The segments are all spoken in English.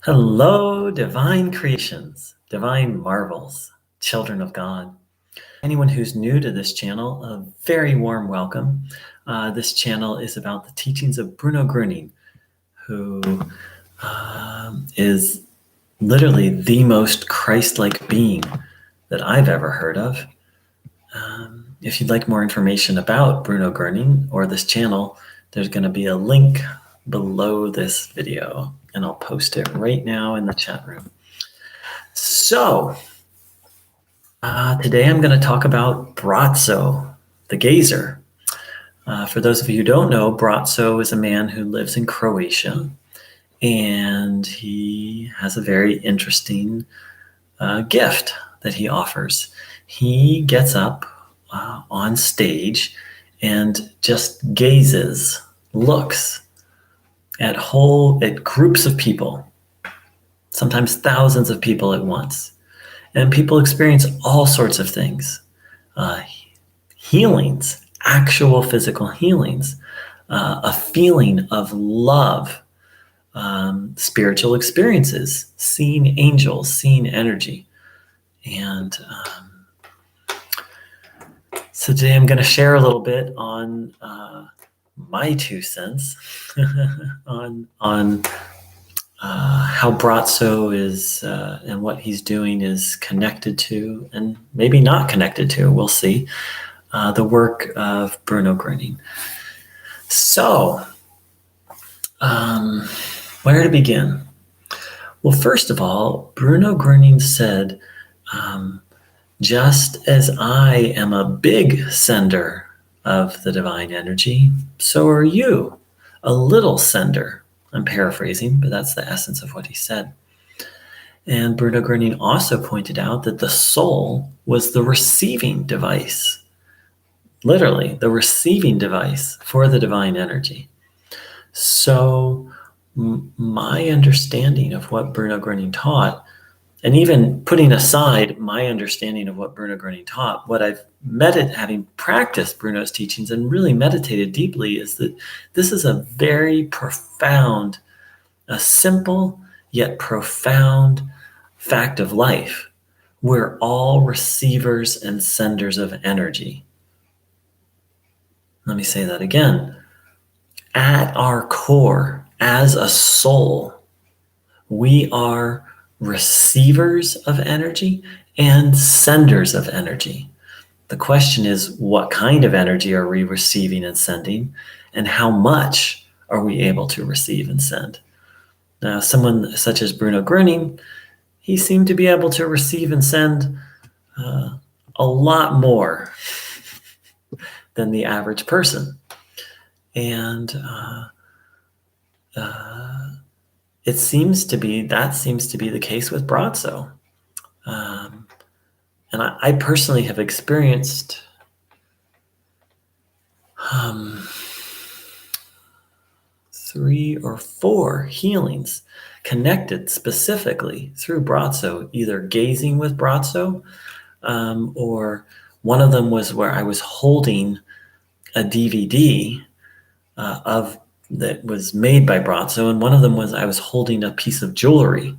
Hello, divine creations, divine marvels, children of God. Anyone who's new to this channel, a very warm welcome. This channel is about the teachings of Bruno Groening, who is literally the most Christ-like being that I've ever heard of. If you'd like more information about Bruno Groening or this channel, there's going to be a link below this video, and I'll post it right now in the chat room. So, today I'm going to talk about Braco, the gazer. For those of you who don't know, Braco is a man who lives in Croatia, and he has a very interesting gift that he offers. He gets up on stage and just gazes, looks at groups of people, sometimes thousands of people at once. And people experience all sorts of things, healings, actual physical healings, a feeling of love, spiritual experiences, seeing angels, seeing energy. And so today I'm going to share a little bit on my 2 cents on how Braco is and what he's doing is connected to, and maybe not connected to, we'll see, the work of Bruno Groening. So, where to begin? Well, first of all, Bruno Groening said, just as I am a big sender of the divine energy, so are you, a little sender. I'm paraphrasing, but that's the essence of what he said. And Bruno Groening also pointed out that the soul was the receiving device, literally the receiving device for the divine energy. So my understanding of what Bruno Groening taught, and even putting aside my understanding of what Bruno Groening taught, what I've having practiced Bruno's teachings and really meditated deeply, is that this is a very profound, a simple yet profound fact of life. We're all receivers and senders of energy. Let me say that again. At our core, as a soul, we are receivers of energy and senders of energy. The question is, what kind of energy are we receiving and sending, and how much are we able to receive and send? Now, someone such as Bruno Groening, he seemed to be able to receive and send a lot more than the average person. And that seems to be the case with Braco. And I personally have experienced three or four healings connected specifically through Braco, either gazing with Braco, or one of them was where I was holding a DVD that was made by Braco, and one of them was I was holding a piece of jewelry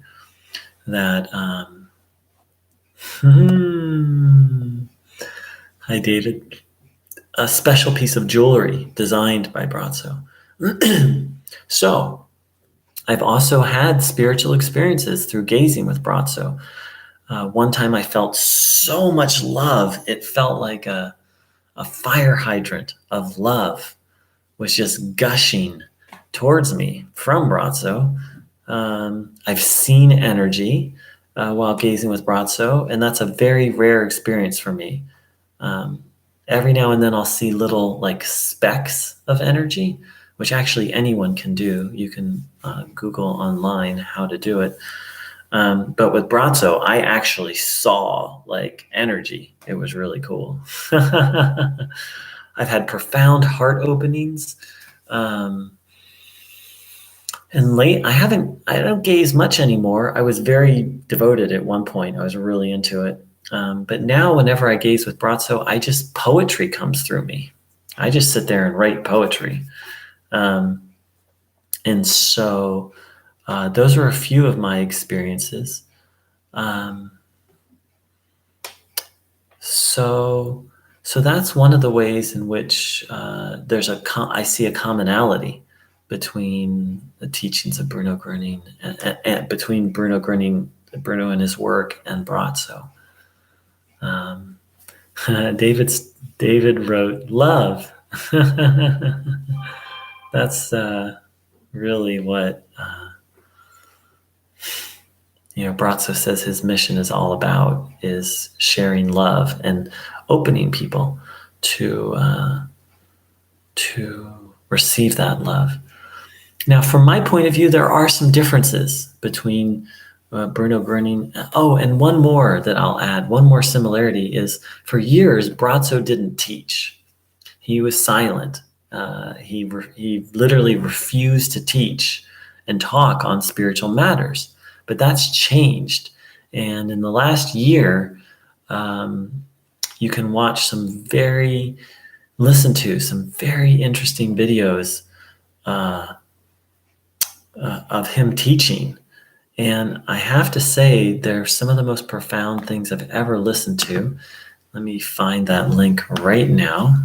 that I dated, a special piece of jewelry designed by Braco. So I've also had spiritual experiences through gazing with Braco. One time I felt so much love, it felt like a fire hydrant of love was just gushing towards me from Braco. I've seen energy while gazing with Braco, and that's a very rare experience for me. Every now and then I'll see little like specks of energy, which actually anyone can do. You can Google online how to do it. But with Braco, I actually saw like energy. It was really cool. I've had profound heart openings. And I don't gaze much anymore. I was very devoted at one point. I was really into it. But now whenever I gaze with Braco, poetry comes through me. I just sit there and write poetry. And so those are a few of my experiences. So that's one of the ways in which I see a commonality between the teachings of Bruno Groening and between Bruno and his work, and Braco. David wrote love. That's really what Braco says his mission is all about, is sharing love and opening people to receive that love. Now, from my point of view, there are some differences between Bruno Groening. Oh, and one more that I'll add, one more similarity is, for years, Braco didn't teach. He was silent. He literally refused to teach and talk on spiritual matters. But that's changed. And in the last year, you can listen to some very interesting videos of him teaching. And I have to say, they're some of the most profound things I've ever listened to. Let me find that link right now.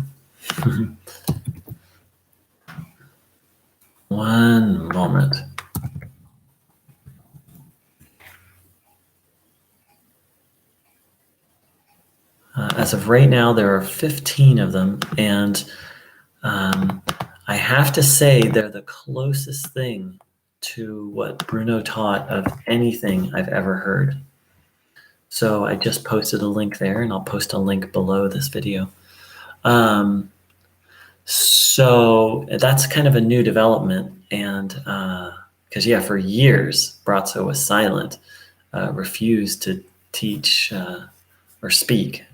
One moment. As of right now, there are 15 of them, and I have to say they're the closest thing to what Bruno taught of anything I've ever heard. So I just posted a link there, and I'll post a link below this video. So that's kind of a new development, and because for years Braco was silent, refused to teach or speak.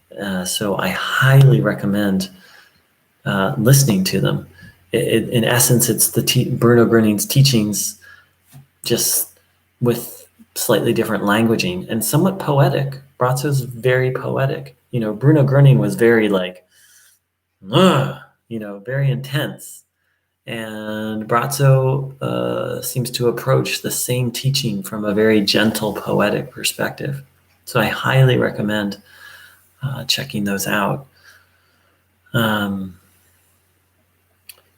So I highly recommend listening to them. In essence, it's Bruno Groening's teachings, just with slightly different languaging and somewhat poetic. Braco's very poetic. Bruno Groening was very very intense. And Braco seems to approach the same teaching from a very gentle, poetic perspective. So I highly recommend checking those out.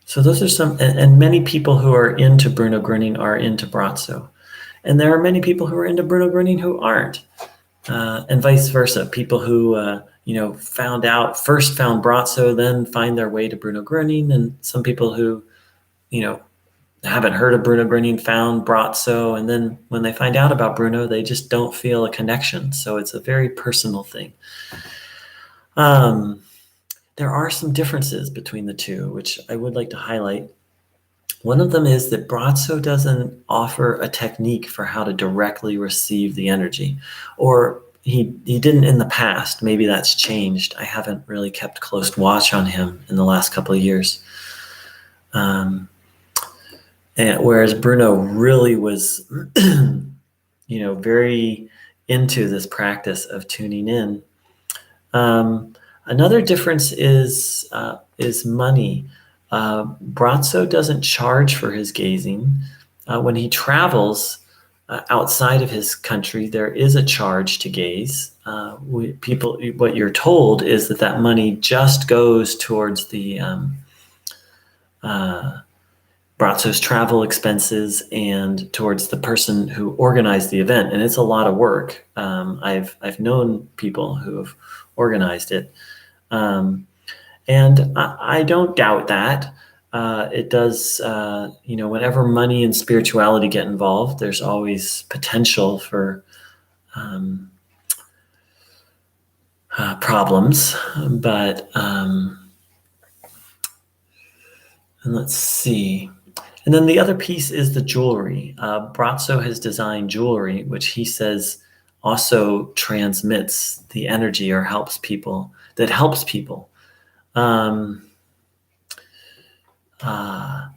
So those are some, and many people who are into Bruno Groening are into Braco. And there are many people who are into Bruno Groening who aren't, and vice versa. People who, first found Braco, then find their way to Bruno Groening, and some people who, haven't heard of Bruno Groening found Braco, and then when they find out about Bruno, they just don't feel a connection. So it's a very personal thing. There are some differences between the two, which I would like to highlight. One of them is that Braco doesn't offer a technique for how to directly receive the energy, or he didn't in the past. Maybe that's changed. I haven't really kept close watch on him in the last couple of years. And whereas Bruno really was, very into this practice of tuning in. Another difference is money. Braco doesn't charge for his gazing. When he travels outside of his country, there is a charge to gaze. What you're told is that money just goes towards the Braco's travel expenses and towards the person who organized the event, and it's a lot of work. I've known people who have organized it. And I don't doubt that. It does, whenever money and spirituality get involved, there's always potential for problems. But, and let's see. And then the other piece is the jewelry. Braco has designed jewelry, which he says also transmits the energy or helps people. And I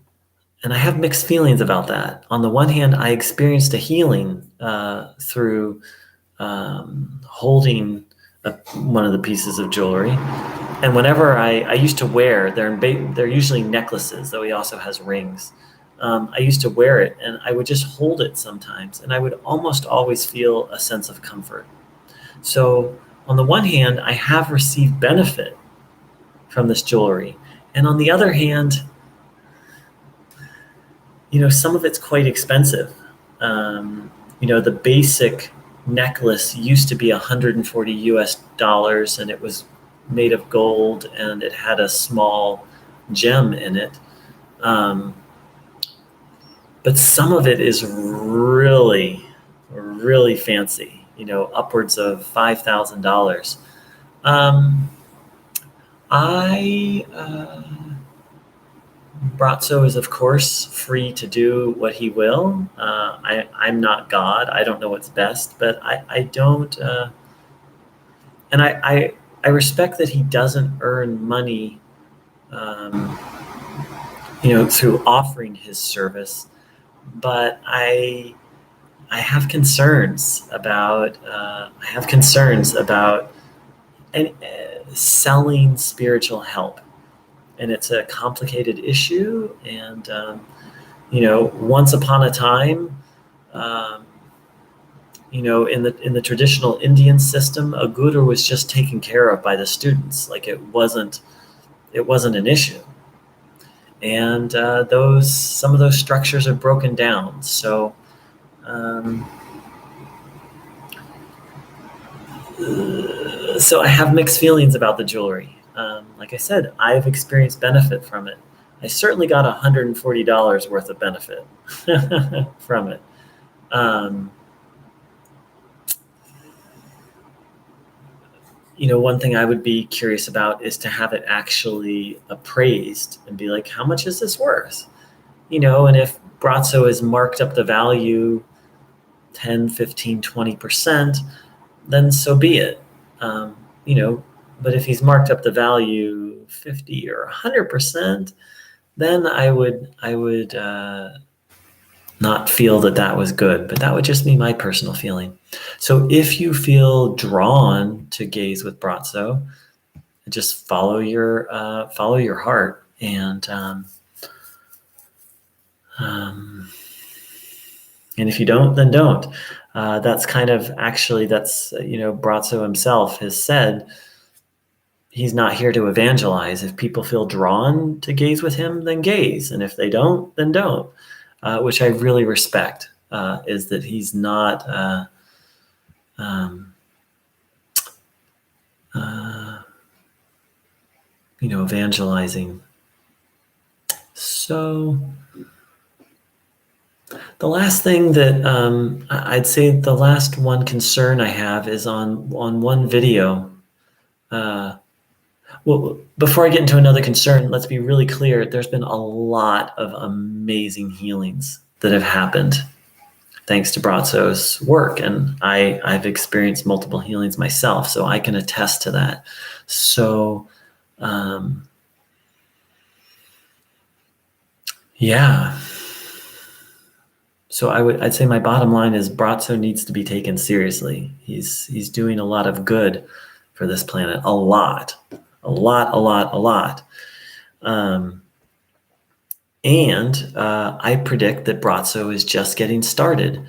have mixed feelings about that. On the one hand, I experienced a healing through holding one of the pieces of jewelry. And whenever I used to wear, they're usually necklaces, though he also has rings. I used to wear it, and I would just hold it sometimes, and I would almost always feel a sense of comfort. So on the one hand, I have received benefit from this jewelry, and on the other hand, some of it's quite expensive. The basic necklace used to be 140 US dollars, and it was made of gold, and it had a small gem in it. But some of it is really, really fancy, upwards of $5,000. Um, I Bratzo is, of course, free to do what he will. I'm not God. I don't know what's best, but I don't, and I respect that he doesn't earn money, through offering his service. But I have concerns about selling spiritual help. And it's a complicated issue. And, once upon a time, in the traditional Indian system, a guru was just taken care of by the students. Like it wasn't an issue. And some of those structures are broken down. So, so I have mixed feelings about the jewelry. Like I said, I've experienced benefit from it. I certainly got $140 worth of benefit from it. One thing I would be curious about is to have it actually appraised and be like, how much is this worth? And if Bratzo has marked up the value 10, 15, 20%, then so be it. But if he's marked up the value 50 or 100%, then I would not feel that was good. But that would just be my personal feeling. So if you feel drawn to gaze with Bratzo, just follow your heart, and if you don't, then don't. That's kind of Bratzo himself has said he's not here to evangelize. If people feel drawn to gaze with him, then gaze. And if they don't, then don't, which I really respect, is that he's not evangelizing. So the last thing that I'd say, the last one concern I have is on one video. Well, before I get into another concern, let's be really clear. There's been a lot of amazing healings that have happened thanks to Bratzo's work. And I've experienced multiple healings myself, so I can attest to that. So, yeah. So I'd say my bottom line is Bratzo needs to be taken seriously. He's doing a lot of good for this planet. A lot. And I predict that Bratzo is just getting started.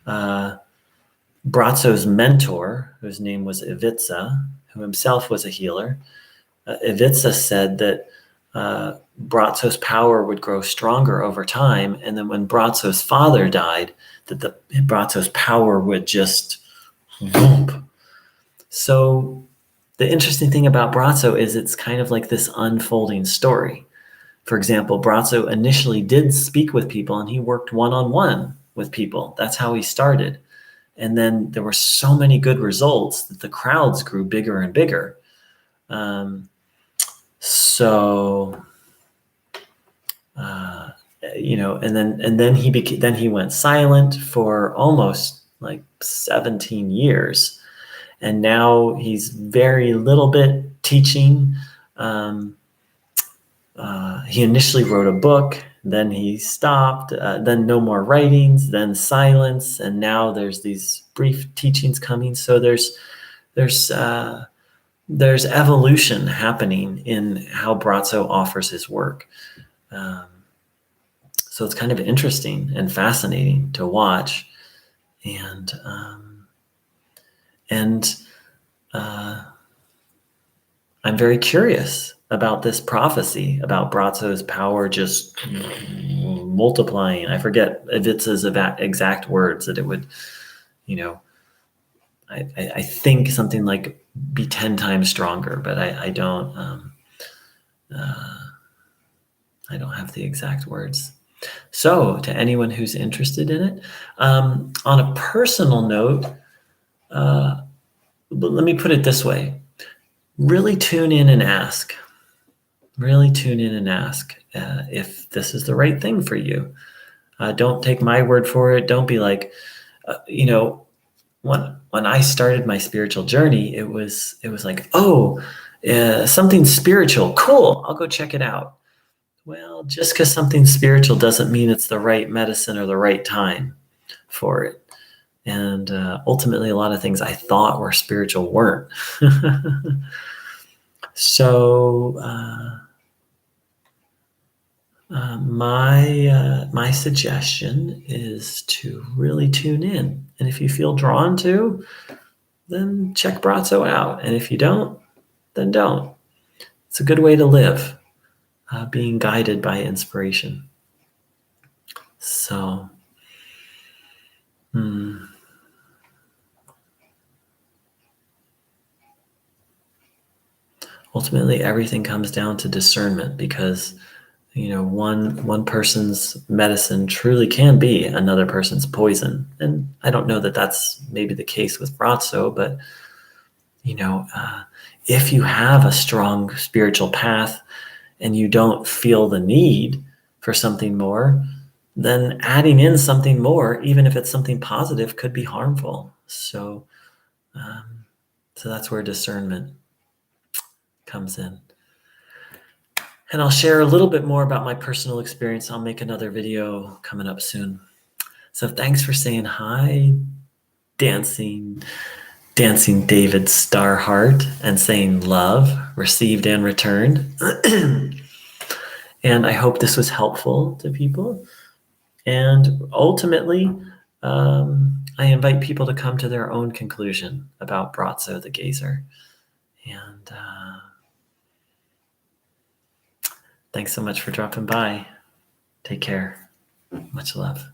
Bratzo's mentor, whose name was Ivica, who himself was a healer, Ivica said that Bratzo's power would grow stronger over time, and then when Bratzo's father died, that Bratzo's power would just boom. So the interesting thing about Bratzo is it's kind of like this unfolding story. For example, Bratzo initially did speak with people, and he worked one-on-one with people. That's how he started. And then there were so many good results that the crowds grew bigger and bigger. And then he went silent for almost like 17 years. And now he's very little bit teaching. He initially wrote a book, then he stopped, then no more writings, then silence, and now there's these brief teachings coming. So there's evolution happening in how Bratzo offers his work. So it's kind of interesting and fascinating to watch. And I'm very curious about this prophecy about Brazzo's power just multiplying. I forget if it's his exact words that it would, I think something like be 10 times stronger, but I don't have the exact words. So to anyone who's interested in it, on a personal note, let me put it this way. Really tune in and ask. Really tune in and ask if this is the right thing for you. Don't take my word for it. Don't be like, when I started my spiritual journey, it was like, something spiritual. Cool. I'll go check it out. Well, just because something's spiritual doesn't mean it's the right medicine or the right time for it. And ultimately, a lot of things I thought were spiritual weren't. So my suggestion is to really tune in. And if you feel drawn to, then check Brazzo out. And if you don't, then don't. It's a good way to live, being guided by inspiration. So, ultimately, everything comes down to discernment, because one person's medicine truly can be another person's poison. And I don't know that that's maybe the case with Brazzo, but if you have a strong spiritual path and you don't feel the need for something more, then adding in something more, even if it's something positive, could be harmful. So that's where discernment comes in. And I'll share a little bit more about my personal experience. I'll make another video coming up soon. So thanks for saying hi, dancing David Starheart, and saying love, received and returned. And I hope this was helpful to people. And ultimately, I invite people to come to their own conclusion about Brazzo the Gazer. And thanks so much for dropping by. Take care. Much love.